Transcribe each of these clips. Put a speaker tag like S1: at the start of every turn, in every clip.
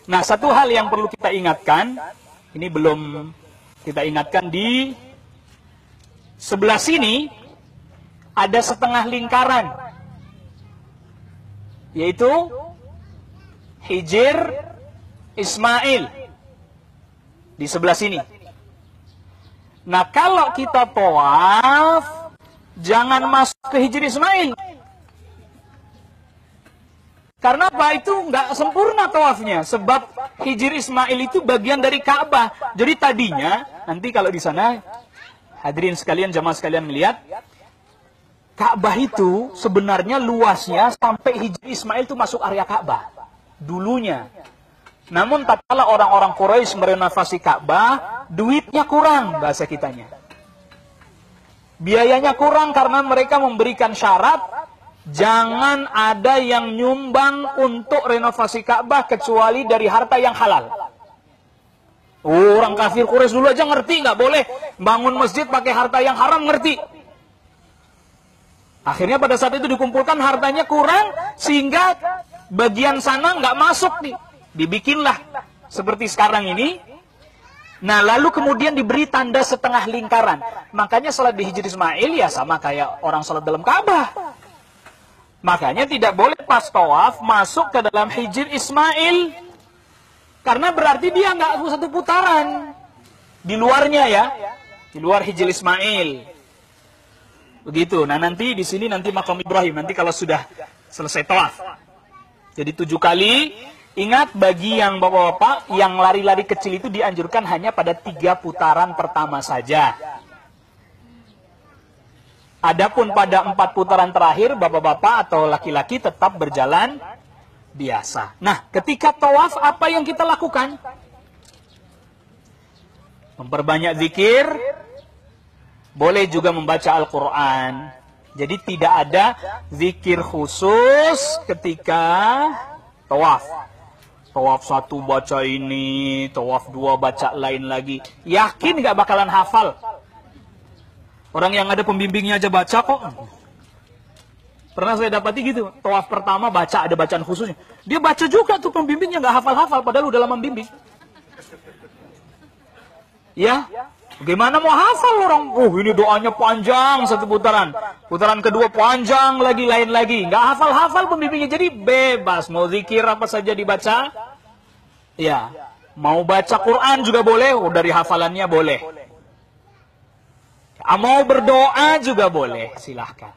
S1: Nah, satu hal yang perlu kita ingatkan, ini belum kita ingatkan, di sebelah sini ada setengah lingkaran, yaitu Hijr Ismail di sebelah sini. Nah, kalau kita tawaf, jangan masuk ke Hijr Ismail. Karena apa? Itu nggak sempurna tawafnya. Sebab Hijr Ismail itu bagian dari Ka'bah. Jadi tadinya, nanti kalau di sana, hadirin sekalian, jamaah sekalian melihat, Ka'bah itu sebenarnya luasnya sampai Hijr Ismail itu masuk area Ka'bah. Dulunya. Namun tak kala orang-orang Quraisy merenovasi Ka'bah, duitnya kurang, bahasa kitanya. Biayanya kurang karena mereka memberikan syarat, jangan ada yang nyumbang untuk renovasi Ka'bah kecuali dari harta yang halal. Orang kafir Quraisy dulu aja ngerti, nggak boleh bangun masjid pakai harta yang haram, ngerti. Akhirnya pada saat itu dikumpulkan hartanya kurang, sehingga bagian sana nggak masuk nih. Dibikinlah seperti sekarang ini. Nah, lalu kemudian diberi tanda setengah lingkaran. Makanya salat di Hijr Ismail ya sama kayak orang salat dalam Ka'bah. Makanya tidak boleh pas tawaf masuk ke dalam Hijr Ismail. Karena berarti dia nggak satu putaran. Di luarnya ya. Di luar Hijr Ismail. Begitu. Nah, nanti di sini nanti Maqam Ibrahim. Nanti kalau sudah selesai tawaf. Jadi 7 kali. Ingat, bagi yang bapak-bapak yang lari-lari kecil itu dianjurkan hanya pada 3 putaran pertama saja. Adapun pada 4 putaran terakhir, bapak-bapak atau laki-laki tetap berjalan biasa. Nah, ketika tawaf, apa yang kita lakukan? Memperbanyak zikir, boleh juga membaca Al-Quran. Jadi tidak ada zikir khusus ketika tawaf. Tawaf 1 baca ini, tawaf 2 baca lain lagi. Yakin nggak bakalan hafal? Orang yang ada pembimbingnya aja baca kok. Pernah saya dapati gitu. Tawaf pertama baca, ada bacaan khususnya. Dia baca juga tuh pembimbingnya, nggak hafal-hafal, padahal udah lama membimbing. Ya, bagaimana mau hafal orang? Ini doanya panjang 1 putaran. Putaran kedua panjang lagi, lain lagi. Nggak hafal-hafal pembimbingnya. Jadi bebas. Mau zikir apa saja dibaca. Ya. Mau baca Quran juga boleh. Dari hafalannya boleh. Mau berdoa juga boleh. Silahkan.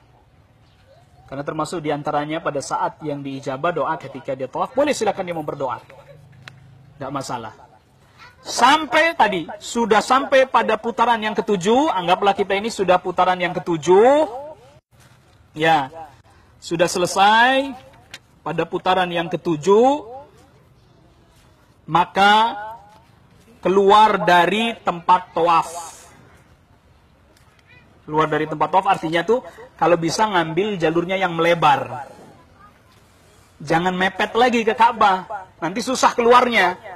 S1: Karena termasuk diantaranya pada saat yang diijabah doa ketika dia tawaf. Boleh silahkan dia mau berdoa. Nggak masalah. Sampai tadi, sudah sampai pada putaran yang ke-7, anggaplah kita ini sudah putaran yang ke-7, ya, sudah selesai pada putaran yang ke-7, maka keluar dari tempat tawaf. Keluar dari tempat tawaf artinya tuh, kalau bisa ngambil jalurnya yang melebar. Jangan mepet lagi ke Ka'bah, nanti susah keluarnya.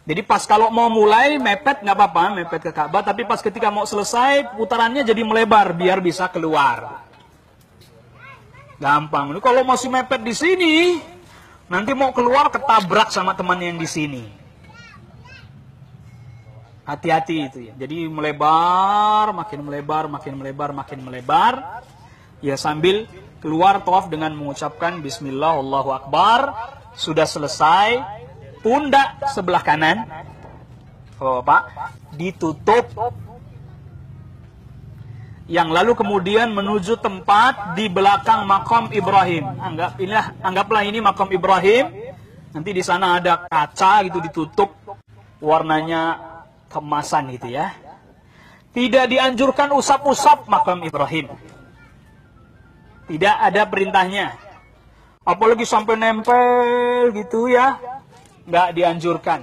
S1: Jadi pas kalau mau mulai mepet nggak apa-apa, mepet ke Ka'bah, tapi pas ketika mau selesai putarannya jadi melebar biar bisa keluar. Gampang. Ini kalau masih mepet di sini, nanti mau keluar ketabrak sama teman yang di sini. Hati-hati itu ya. Jadi melebar, makin melebar, makin melebar, makin melebar. Ya sambil keluar tawaf dengan mengucapkan Bismillah, Allahu Akbar. Sudah selesai. Pundak sebelah kanan, Bapak, ditutup. Yang lalu kemudian menuju tempat di belakang Maqam Ibrahim. Anggaplah ini Maqam Ibrahim. Nanti di sana ada kaca gitu ditutup, warnanya keemasan gitu ya. Tidak dianjurkan usap-usap Maqam Ibrahim. Tidak ada perintahnya. Apalagi sampai nempel gitu ya. Nggak dianjurkan.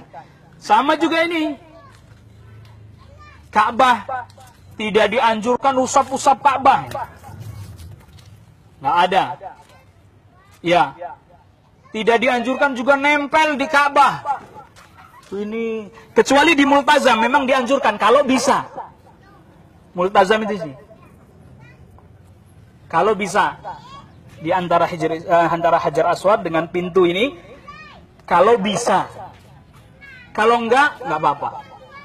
S1: Sama juga ini. Ka'bah. Tidak dianjurkan usap-usap Ka'bah. Nggak ada. Ya. Tidak dianjurkan juga nempel di Ka'bah. Ini. Kecuali di Multazam. Memang dianjurkan. Kalau bisa. Multazam itu sih. Kalau bisa. Di antara Hajar Aswad dengan pintu ini. Kalau bisa. Kalau enggak apa-apa.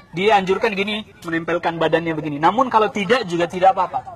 S1: Dia anjurkan gini, menempelkan badannya begini. Namun kalau tidak juga tidak apa-apa.